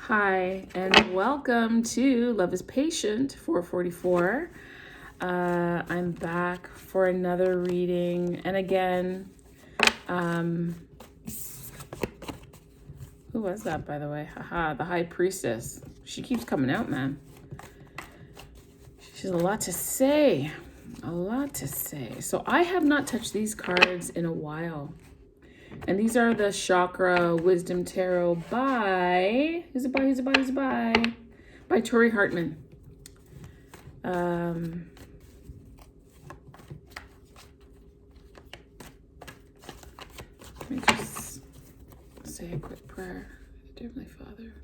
Hi, and welcome to Love is Patient 444. I'm back for another reading. And again, who was that, by the way? Haha, the High Priestess. She keeps coming out, man. She's a lot to say. A lot to say. So I have not touched these cards in a while. And these are the Chakra Wisdom Tarot by, by Tori Hartman. Let me just say a quick prayer. Dear Heavenly Father,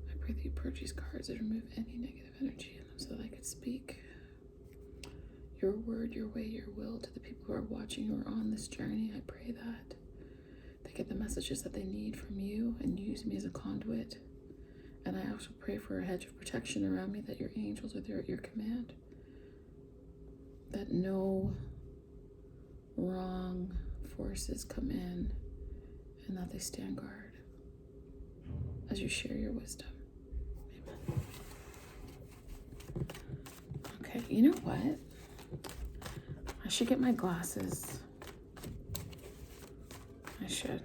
I pray that you purge these cards and remove any negative energy in them so that I could speak your word, your way, your will to the people who are watching or on this journey. I pray that they get the messages that they need from you and use me as a conduit. And I also pray for a hedge of protection around me, that your angels are there at your command, that no wrong forces come in, and that they stand guard as you share your wisdom. Amen. Okay, you know what? I should get my glasses. I should.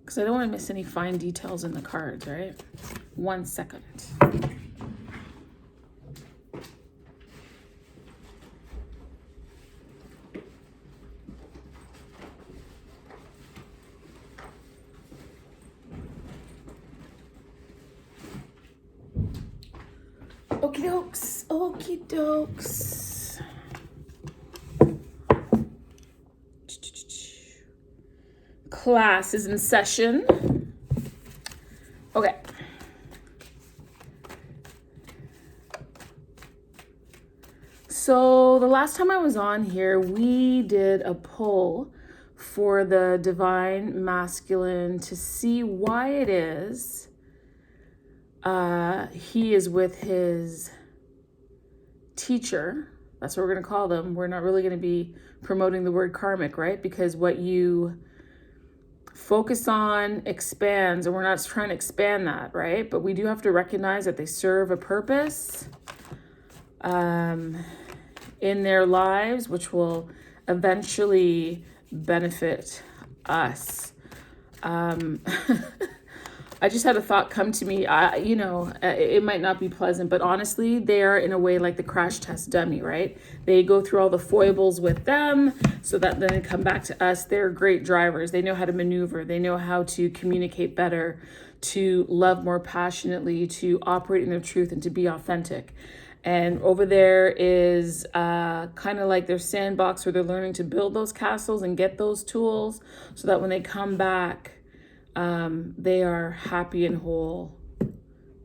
Because I don't want to miss any fine details in the cards, right? 1 second. Okie dokes, okie dokes. Class is in session. Okay. So the last time I was on here, we did a poll for the Divine Masculine to see why it is he is with his teacher. That's what we're going to call them. We're not really going to be promoting the word karmic, right? Because what you focus on expands, and we're not trying to expand that, right? But we do have to recognize that they serve a purpose in their lives, which will eventually benefit us. I just had a thought come to me. It might not be pleasant, but honestly, they are in a way like the crash test dummy, right? They go through all the foibles with them so that then they come back to us. They're great drivers. They know how to maneuver. They know how to communicate better, to love more passionately, to operate in their truth, and to be authentic. And over there is kind of like their sandbox where they're learning to build those castles and get those tools so that when they come back, they are happy and whole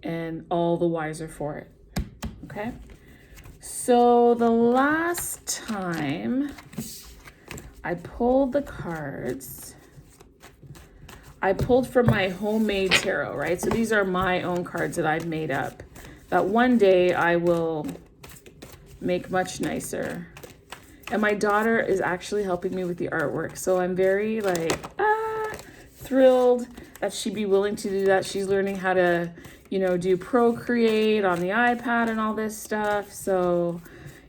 and all the wiser for it. Okay. So the last time I pulled the cards, I pulled from my homemade tarot, right? So these are my own cards that I've made up that one day I will make much nicer. And my daughter is actually helping me with the artwork. So I'm very thrilled that she'd be willing to do that. She's learning how to, do Procreate on the iPad and all this stuff. So,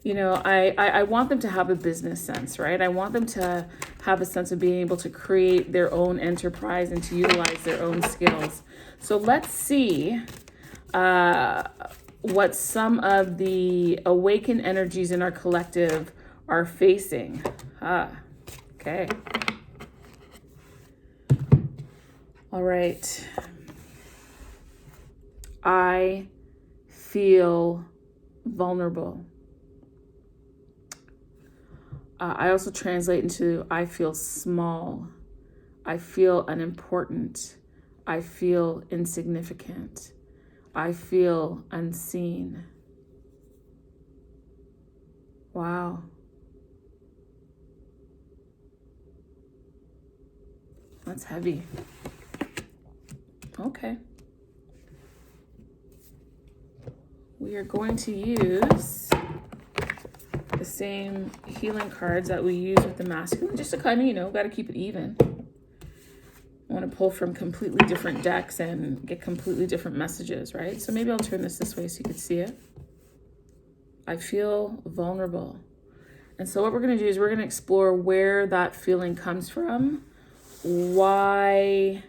I want them to have a business sense, right? I want them to have a sense of being able to create their own enterprise and to utilize their own skills. So let's see what some of the awakened energies in our collective are facing. Okay. All right. I feel vulnerable. I also translate into I feel small. I feel unimportant. I feel insignificant. I feel unseen. Wow. That's heavy. Okay. We are going to use the same healing cards that we use with the masculine, just to kind of, got to keep it even. want to pull from completely different decks and get completely different messages, right? So maybe I'll turn this way so you can see it. I feel vulnerable. And so what we're going to do is we're going to explore where that feeling comes from, why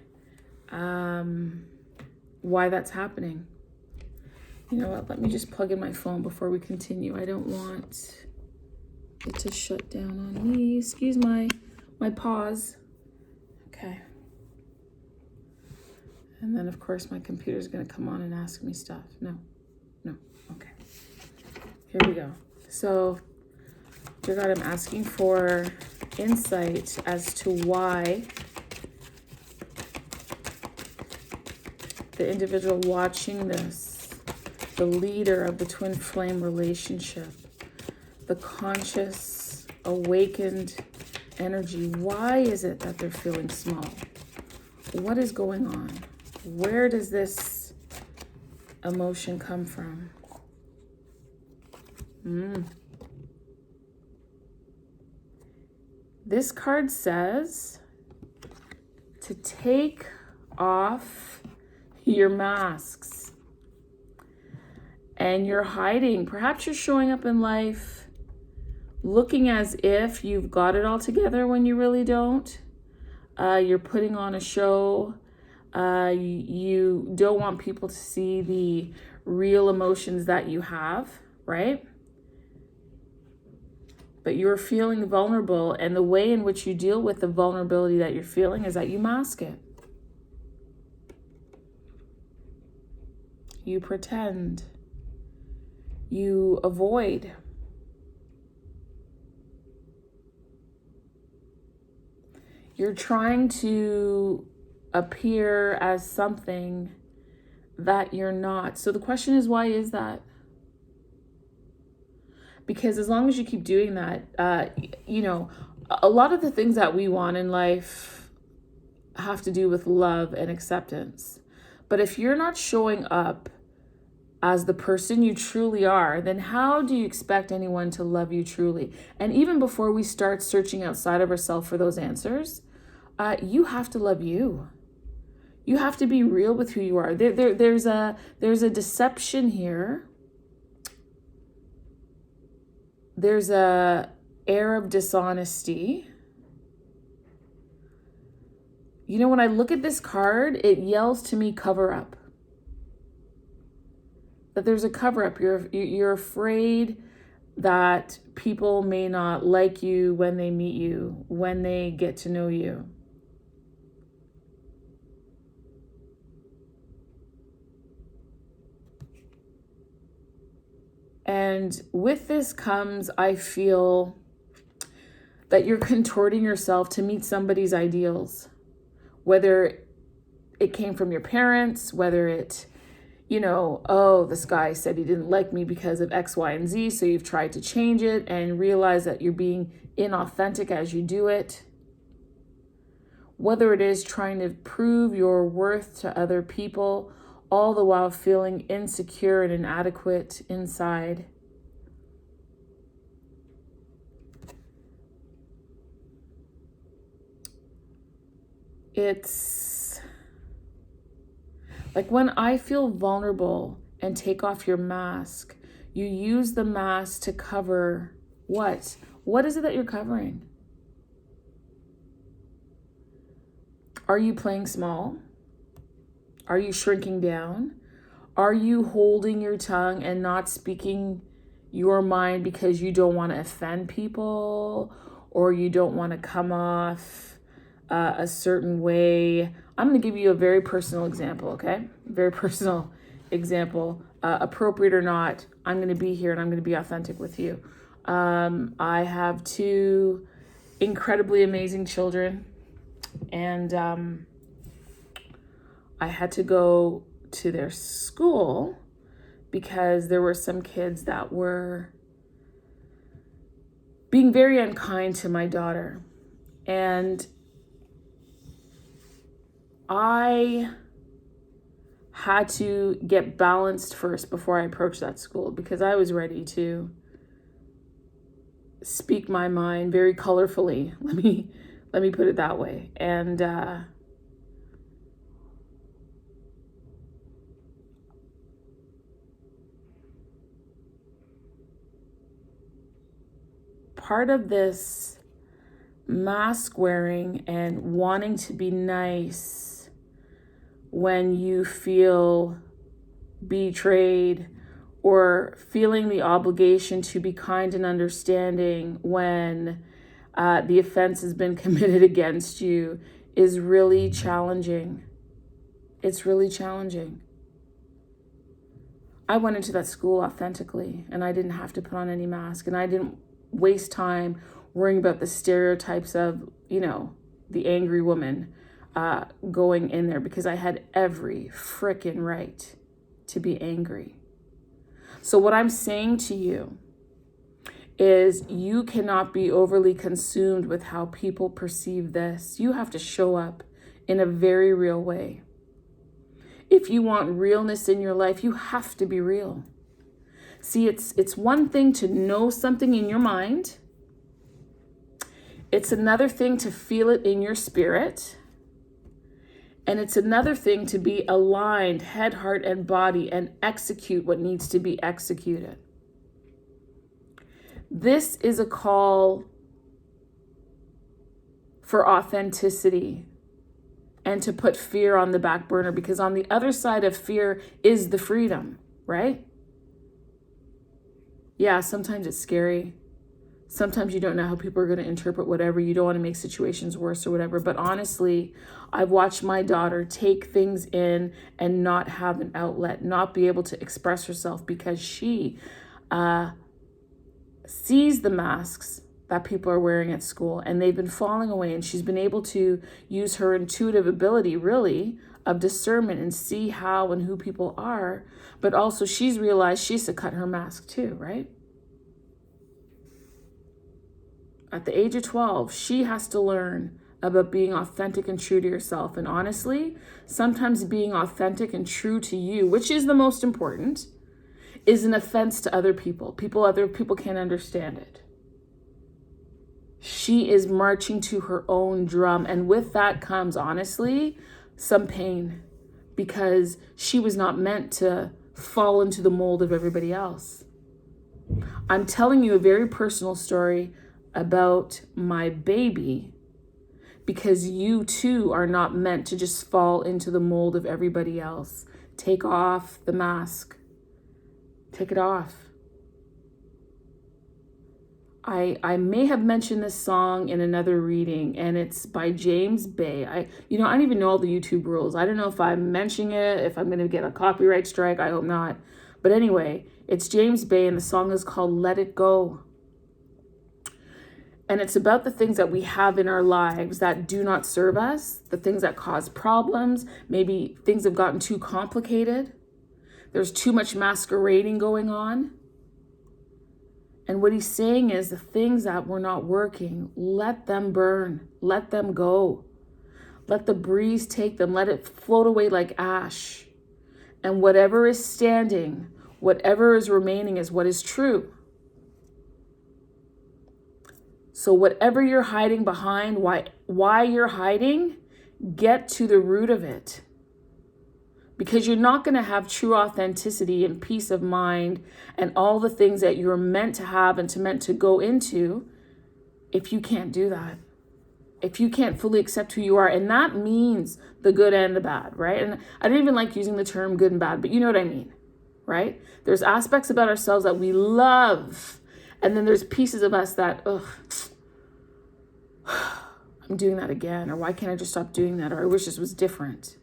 that's happening. You know what? Let me just plug in my phone before we continue. I don't want it to shut down on me. Excuse my pause. Okay. And then, of course, my computer's going to come on and ask me stuff. No. Okay. Here we go. So, dear God, I'm asking for insight as to why the individual watching this, the leader of the twin flame relationship, the conscious, awakened energy, why is it that they're feeling small? What is going on? Where does this emotion come from? This card says to take off your masks. And you're hiding. Perhaps you're showing up in life looking as if you've got it all together when you really don't. You're putting on a show. You don't want people to see the real emotions that you have, right? But you're feeling vulnerable, and the way in which you deal with the vulnerability that you're feeling is that you mask it. You pretend. You avoid. You're trying to appear as something that you're not. So the question is, why is that? Because as long as you keep doing that, a lot of the things that we want in life have to do with love and acceptance. But if you're not showing up as the person you truly are, then how do you expect anyone to love you truly? And even before we start searching outside of ourselves for those answers, you have to love you. You have to be real with who you are. There's a deception here. There's a air of dishonesty. You know, when I look at this card, it yells to me, cover up. That there's a cover up. You're afraid that people may not like you when they meet you, when they get to know you. And with this comes, I feel that you're contorting yourself to meet somebody's ideals, whether it came from your parents, whether it, this guy said he didn't like me because of X, Y, and Z. So you've tried to change it and realize that you're being inauthentic as you do it. Whether it is trying to prove your worth to other people, all the while feeling insecure and inadequate inside. It's like when I feel vulnerable and take off your mask, you use the mask to cover what? What is it that you're covering? Are you playing small? Are you shrinking down? Are you holding your tongue and not speaking your mind because you don't want to offend people, or you don't want to come off a certain way? I'm going to give you a very personal example, okay? Very personal example. Appropriate or not, I'm going to be here and I'm going to be authentic with you. I have 2 incredibly amazing children, and I had to go to their school because there were some kids that were being very unkind to my daughter. And I had to get balanced first before I approached that school, because I was ready to speak my mind very colorfully. Let me put it that way. And part of this mask wearing and wanting to be nice when you feel betrayed, or feeling the obligation to be kind and understanding when the offense has been committed against you, is really challenging. It's really challenging. I went into that school authentically, and I didn't have to put on any mask, and I didn't waste time worrying about the stereotypes of, the angry woman going in there, because I had every frickin' right to be angry. So what I'm saying to you is, you cannot be overly consumed with how people perceive this. You have to show up in a very real way. If you want realness in your life, you have to be real. See, it's one thing to know something in your mind. It's another thing to feel it in your spirit. And it's another thing to be aligned, head, heart, and body, and execute what needs to be executed. This is a call for authenticity and to put fear on the back burner, because on the other side of fear is the freedom, right? Yeah, sometimes it's scary. Sometimes you don't know how people are going to interpret whatever. You don't want to make situations worse or whatever. But honestly, I've watched my daughter take things in and not have an outlet, not be able to express herself, because she sees the masks that people are wearing at school, and they've been falling away. And she's been able to use her intuitive ability, really, of discernment and see how and who people are. But also she's realized she has to cut her mask too, right? At the age of 12, she has to learn about being authentic and true to yourself. And honestly, sometimes being authentic and true to you, which is the most important, is an offense to other people. Other people can't understand it. She is marching to her own drum. And with that comes, honestly, some pain, because she was not meant to fall into the mold of everybody else. I'm telling you a very personal story about my baby, because you too are not meant to just fall into the mold of everybody else. Take off the mask. Take it off. I may have mentioned this song in another reading, and it's by James Bay. I don't even know all the YouTube rules. I don't know if I'm mentioning it, if I'm going to get a copyright strike. I hope not. But anyway, it's James Bay, and the song is called Let It Go. And it's about the things that we have in our lives that do not serve us, the things that cause problems. Maybe things have gotten too complicated. There's too much masquerading going on. And what he's saying is, the things that were not working, let them burn, let them go. Let the breeze take them, let it float away like ash. And whatever is standing, whatever is remaining, is what is true. So whatever you're hiding behind, why you're hiding, get to the root of it. Because you're not going to have true authenticity and peace of mind and all the things that you're meant to have and meant to go into if you can't do that. If you can't fully accept who you are. And that means the good and the bad, right? And I don't even like using the term good and bad, but you know what I mean, right? There's aspects about ourselves that we love. And then there's pieces of us that, I'm doing that again. Or why can't I just stop doing that? Or I wish this was different.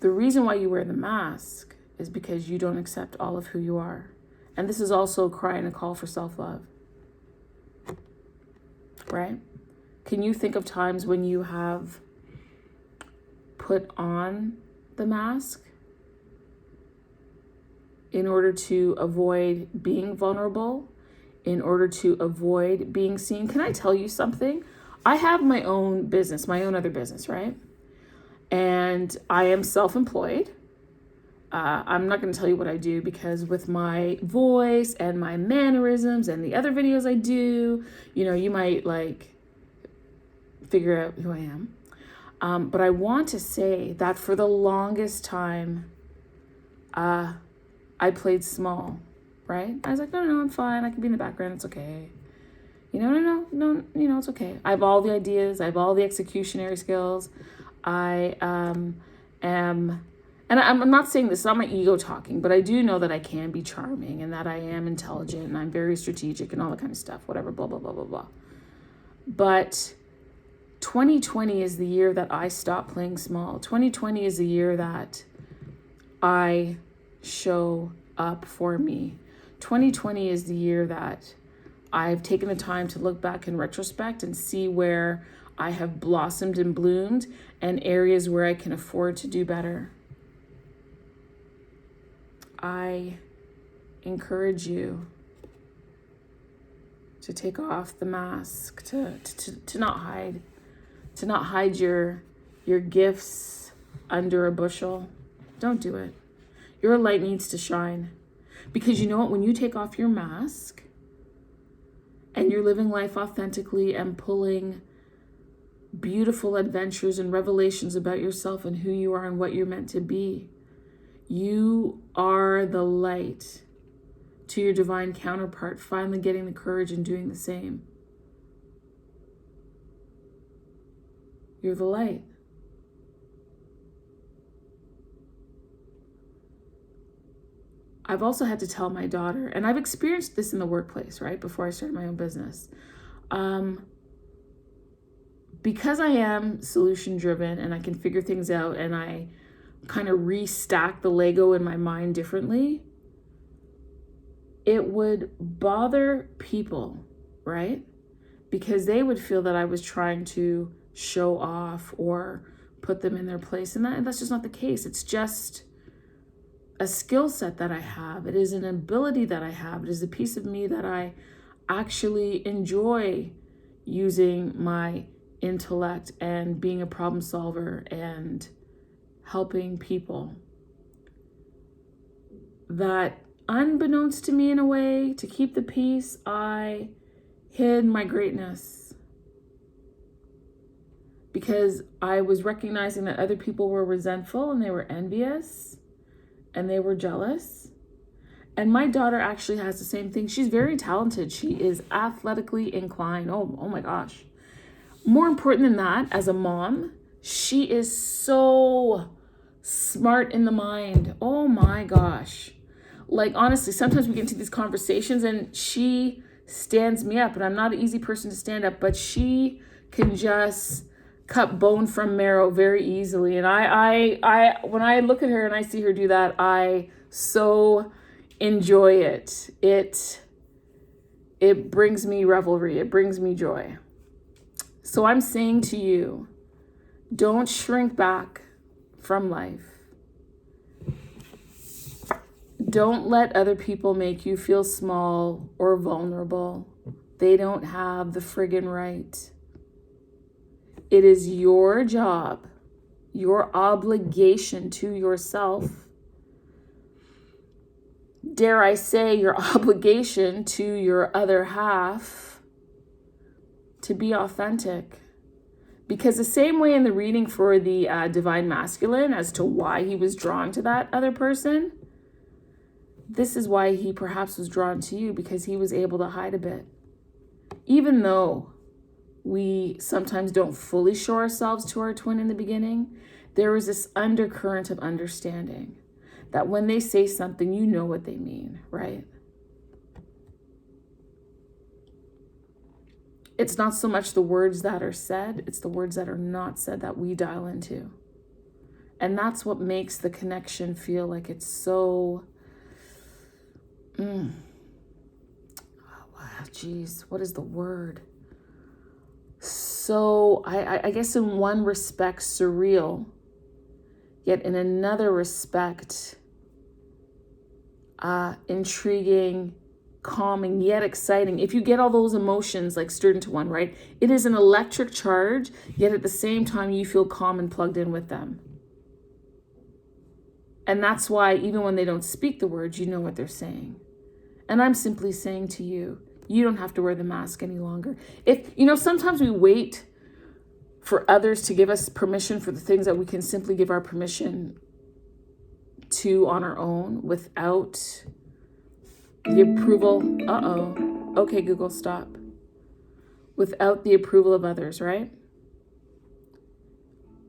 The reason why you wear the mask is because you don't accept all of who you are. And this is also a cry and a call for self-love. Right? Can you think of times when you have put on the mask in order to avoid being vulnerable, in order to avoid being seen? Can I tell you something? I have my own business, my own other business, right? And I am self-employed. I'm not going to tell you what I do, because with my voice and my mannerisms and the other videos I do, you might figure out who I am. But I want to say that for the longest time, I played small. right? I was like, no, I'm fine. I can be in the background. It's okay. No, it's okay. I have all the ideas. I have all the executionary skills. I am, and I'm not saying this, it's not my ego talking, but I do know that I can be charming and that I am intelligent and I'm very strategic and all that kind of stuff, whatever, blah, blah, blah, blah, blah. But 2020 is the year that I stop playing small. 2020 is the year that I show up for me. 2020 is the year that I've taken the time to look back in retrospect and see where I have blossomed and bloomed and areas where I can afford to do better. I encourage you to take off the mask, to not hide your gifts under a bushel. Don't do it. Your light needs to shine. Because you know what? When you take off your mask and you're living life authentically and pulling beautiful adventures and revelations about yourself and who you are and what you're meant to be, you are the light to your divine counterpart, finally getting the courage and doing the same. You're the light. I've also had to tell my daughter, and I've experienced this in the workplace, right, before I started my own business. Because I am solution driven and I can figure things out and I kind of restack the Lego in my mind differently, it would bother people, right? Because they would feel that I was trying to show off or put them in their place. And that's just not the case. It's just a skill set that I have. It is an ability that I have. It is a piece of me that I actually enjoy using my intellect and being a problem solver and helping people. That unbeknownst to me in a way, to keep the peace, I hid my greatness. Because I was recognizing that other people were resentful and they were envious and they were jealous. And my daughter actually has the same thing. She's very talented. She is athletically inclined. Oh my gosh. More important than that, as a mom, she is so smart in the mind. Oh my gosh. Like, honestly, sometimes we get into these conversations and she stands me up, and I'm not an easy person to stand up, but she can just cut bone from marrow very easily. And I when I look at her and I see her do that, I so enjoy it. It brings me revelry. It brings me joy. So I'm saying to you, don't shrink back from life. Don't let other people make you feel small or vulnerable. They don't have the friggin' right. It is your job, your obligation to yourself, dare I say your obligation to your other half, to be authentic. Because the same way in the reading for the Divine Masculine as to why he was drawn to that other person, this is why he perhaps was drawn to you, because he was able to hide a bit. Even though we sometimes don't fully show ourselves to our twin in the beginning, there is this undercurrent of understanding that when they say something, you know what they mean, right? It's not so much the words that are said, it's the words that are not said that we dial into. And that's what makes the connection feel like it's so... what is the word? So I guess in one respect surreal, yet in another respect intriguing, calming, yet exciting. If you get all those emotions like stirred into one, right? It is an electric charge, yet at the same time you feel calm and plugged in with them. And that's why even when they don't speak the words, you know what they're saying. And I'm simply saying to you, you don't have to wear the mask any longer. Sometimes we wait for others to give us permission for the things that we can simply give our permission to on our own without the approval, okay, Google, stop. Without the approval of others, right?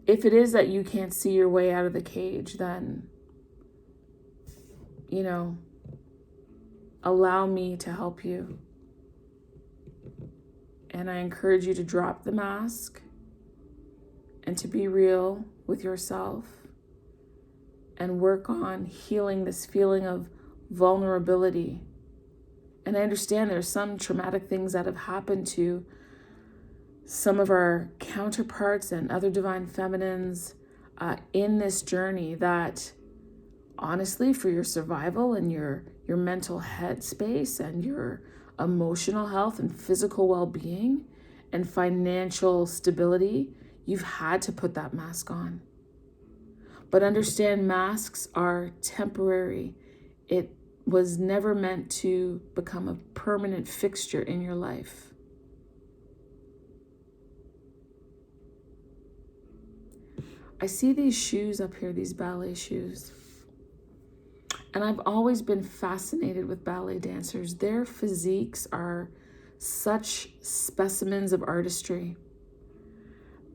If it is that you can't see your way out of the cage, then, allow me to help you. And I encourage you to drop the mask and to be real with yourself and work on healing this feeling of vulnerability. And I understand there's some traumatic things that have happened to some of our counterparts and other divine feminines in this journey that honestly, for your survival and your mental headspace and your emotional health and physical well-being and financial stability, you've had to put that mask on. But understand, masks are temporary. It was never meant to become a permanent fixture in your life. I see these shoes up here, these ballet shoes. And I've always been fascinated with ballet dancers. Their physiques are such specimens of artistry.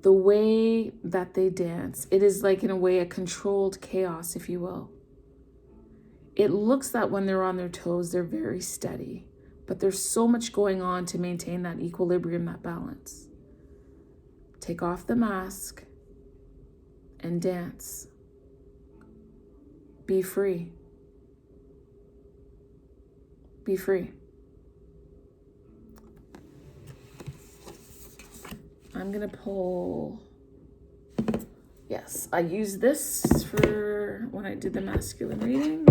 The way that they dance, it is like in a way a controlled chaos, if you will. It looks that when they're on their toes, they're very steady, but there's so much going on to maintain that equilibrium, that balance. Take off the mask and dance. Be free. Be free. I'm gonna pull, yes, I used this for when I did the masculine reading.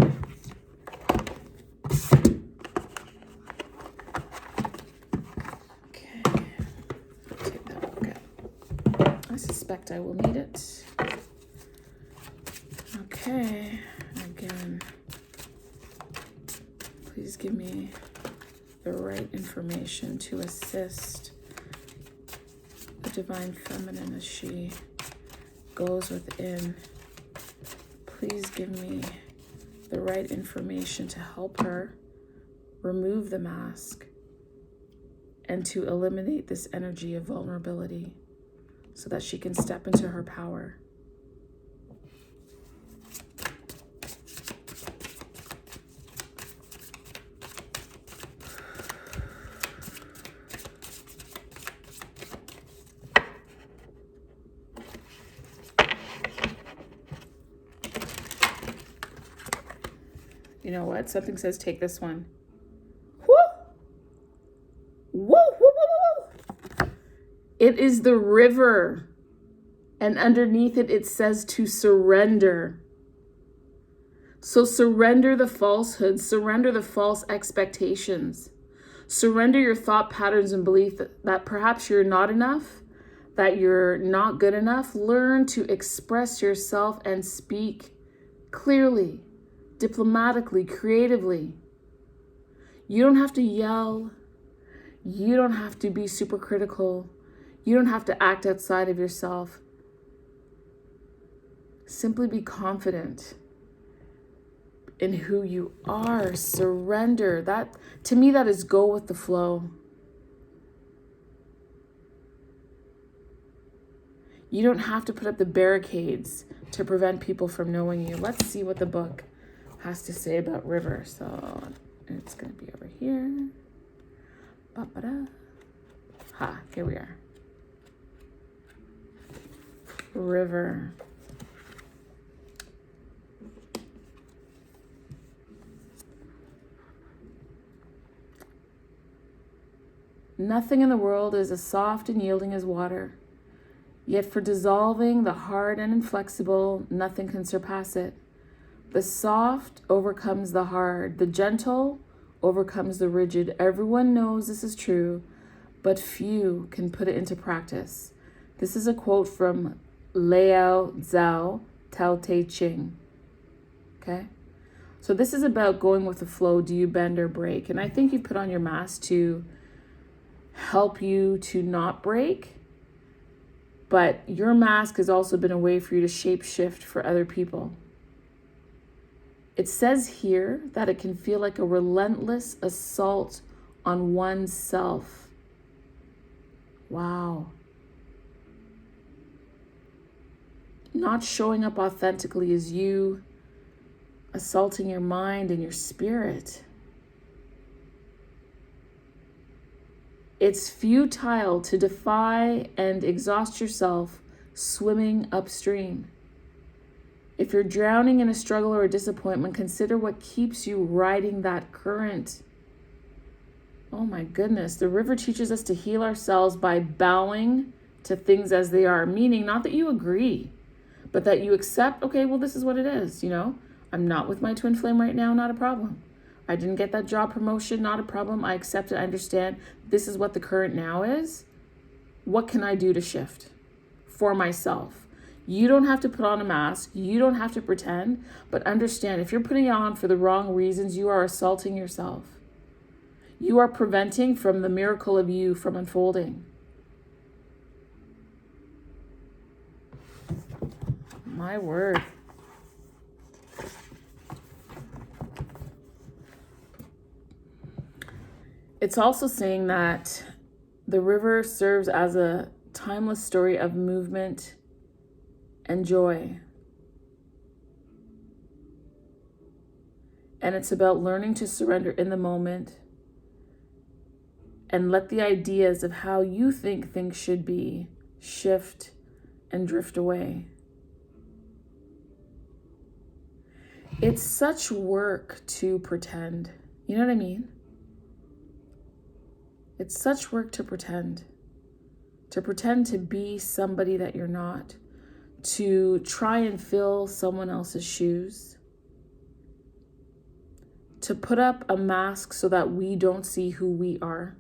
Okay, take that out. Okay. I suspect I will need it. Okay, again, please give me the right information to assist the divine feminine as she goes within. Please give me the right information to help her remove the mask and to eliminate this energy of vulnerability so that she can step into her power. You know what? Something says take this one. Woo! Woo! Woo! Woo! Woo! It is the river. And underneath it, it says to surrender. So surrender the falsehoods. Surrender the false expectations. Surrender your thought patterns and belief that perhaps you're not enough, that you're not good enough. Learn to express yourself and speak clearly, diplomatically, creatively. You don't have to yell. You don't have to be super critical. You don't have to act outside of yourself. Simply be confident in who you are. Surrender. That, to me, that is go with the flow. You don't have to put up the barricades to prevent people from knowing you. Let's see what the book has to say about river. So it's going to be over here. Ba-ba-da. Ha, here we are. River. Nothing in the world is as soft and yielding as water. Yet for dissolving the hard and inflexible, nothing can surpass it. The soft overcomes the hard. The gentle overcomes the rigid. Everyone knows this is true, but few can put it into practice. This is a quote from Lao Tzu, Tao Te Ching. Okay? So this is about going with the flow. Do you bend or break? And I think you put on your mask to help you to not break. But your mask has also been a way for you to shape shift for other people. It says here that it can feel like a relentless assault on oneself. Wow. Not showing up authentically is you assaulting your mind and your spirit. It's futile to defy and exhaust yourself swimming upstream. If you're drowning in a struggle or a disappointment, consider what keeps you riding that current. Oh my goodness. The river teaches us to heal ourselves by bowing to things as they are, meaning not that you agree, but that you accept, okay, well, this is what it is, I'm not with my twin flame right now, not a problem. I didn't get that job promotion, not a problem. I accept it, I understand. This is what the current now is. What can I do to shift for myself? You don't have to put on a mask. You don't have to pretend, but understand if you're putting it on for the wrong reasons, you are assaulting yourself. You are preventing from the miracle of you from unfolding. My word. It's also saying that the river serves as a timeless story of movement and joy. And it's about learning to surrender in the moment and let the ideas of how you think things should be shift and drift away. It's such work to pretend. You know what I mean? It's such work to pretend to be somebody that you're not, to try and fill someone else's shoes, to put up a mask so that we don't see who we are.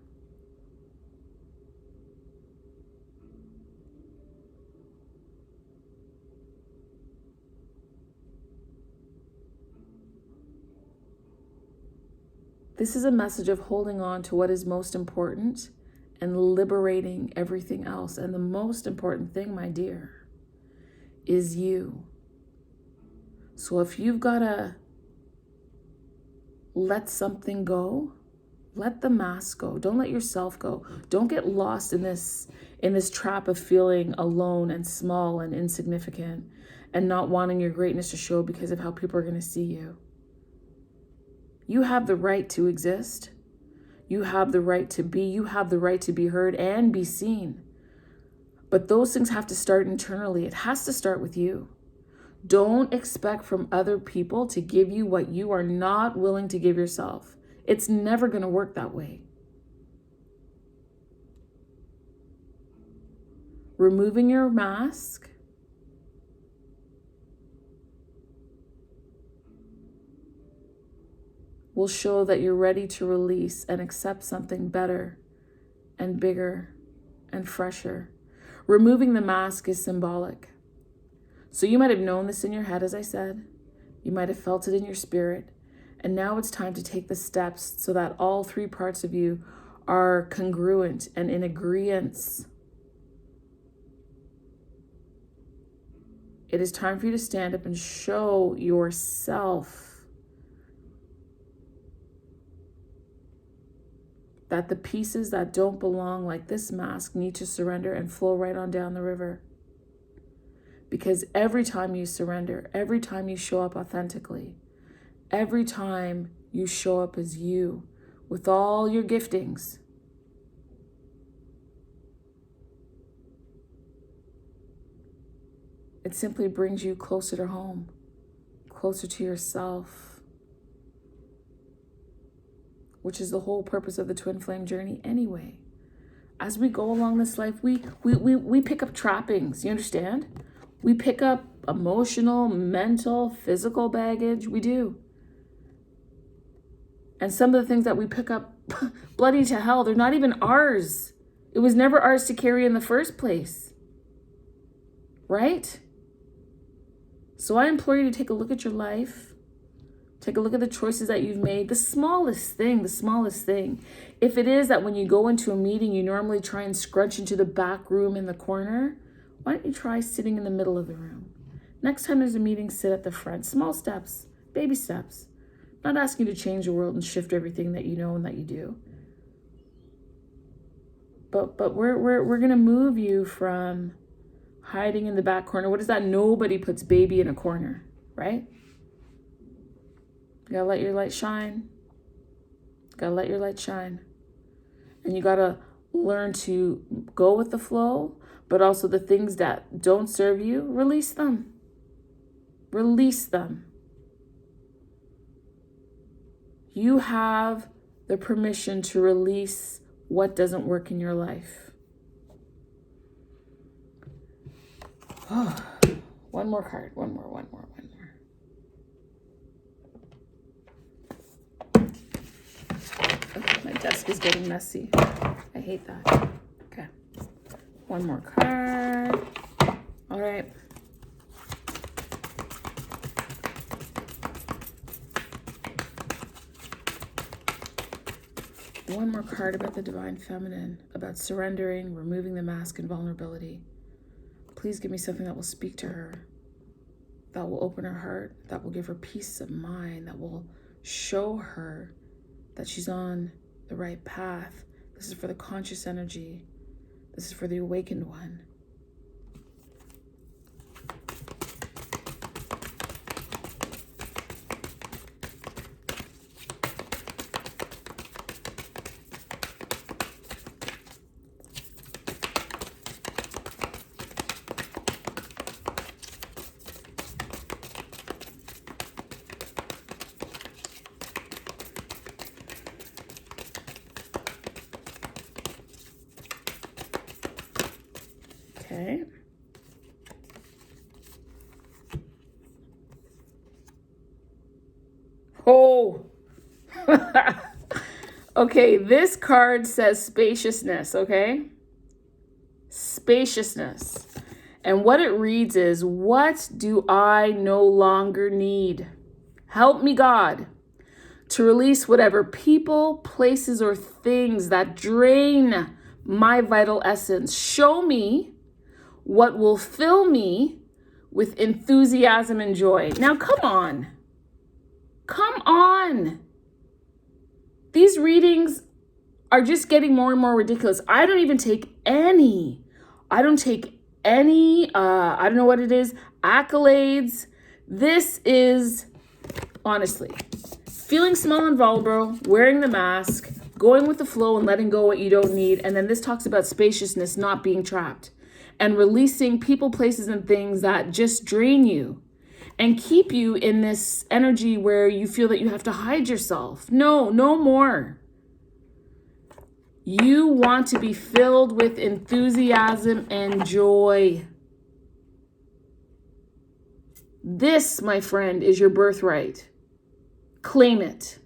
This is a message of holding on to what is most important and liberating everything else. And the most important thing, my dear, is you. So if you've got to let something go, let the mask go. Don't let yourself go. Don't get lost in this trap of feeling alone and small and insignificant and not wanting your greatness to show because of how people are going to see you. You have the right to exist. You have the right to be. You have the right to be heard and be seen. But those things have to start internally. It has to start with you. Don't expect from other people to give you what you are not willing to give yourself. It's never going to work that way. Removing your mask will show that you're ready to release and accept something better and bigger and fresher. Removing the mask is symbolic. So you might have known this in your head, as I said. You might have felt it in your spirit. And now it's time to take the steps so that all three parts of you are congruent and in agreement. It is time for you to stand up and show yourself that the pieces that don't belong, like this mask, need to surrender and flow right on down the river. Because every time you surrender, every time you show up authentically, every time you show up as you with all your giftings, it simply brings you closer to home, closer to yourself, which is the whole purpose of the twin flame journey anyway. As we go along this life, we pick up trappings, you understand? We pick up emotional, mental, physical baggage, we do. And some of the things that we pick up, bloody to hell, they're not even ours. It was never ours to carry in the first place, right? So I implore you to take a look at your life. Take a look at the choices that you've made. The smallest thing. If it is that when you go into a meeting, you normally try and scrunch into the back room in the corner, why don't you try sitting in the middle of the room? Next time there's a meeting, sit at the front. Small steps. Baby steps. I'm not asking you to change the world and shift everything that you know and that you do. But we're gonna move you from hiding in the back corner. What is that? Nobody puts baby in a corner, right? You gotta let your light shine. You gotta let your light shine. And you gotta learn to go with the flow, but also the things that don't serve you, release them. Release them. You have the permission to release what doesn't work in your life. Oh, one more card. One more. Okay, my desk is getting messy. I hate that. Okay. One more card. All right. One more card about the divine feminine, about surrendering, removing the mask, and vulnerability. Please give me something that will speak to her, that will open her heart, that will give her peace of mind, that will show her that she's on the right path. This is for the conscious energy. This is for the awakened one. Okay. Oh. Okay, this card says spaciousness, okay? Spaciousness. And what it reads is, what do I no longer need? Help me, God, to release whatever people, places, or things that drain my vital essence. Show me what will fill me with enthusiasm and joy. Now, come on. Come on. These readings are just getting more and more ridiculous. I don't even take any. I don't know what it is, accolades. This is, honestly, feeling small and vulnerable, wearing the mask, going with the flow and letting go what you don't need. And then this talks about spaciousness, not being trapped, and releasing people, places, and things that just drain you and keep you in this energy where you feel that you have to hide yourself. No more. You want to be filled with enthusiasm and joy. This, my friend, is your birthright. Claim it.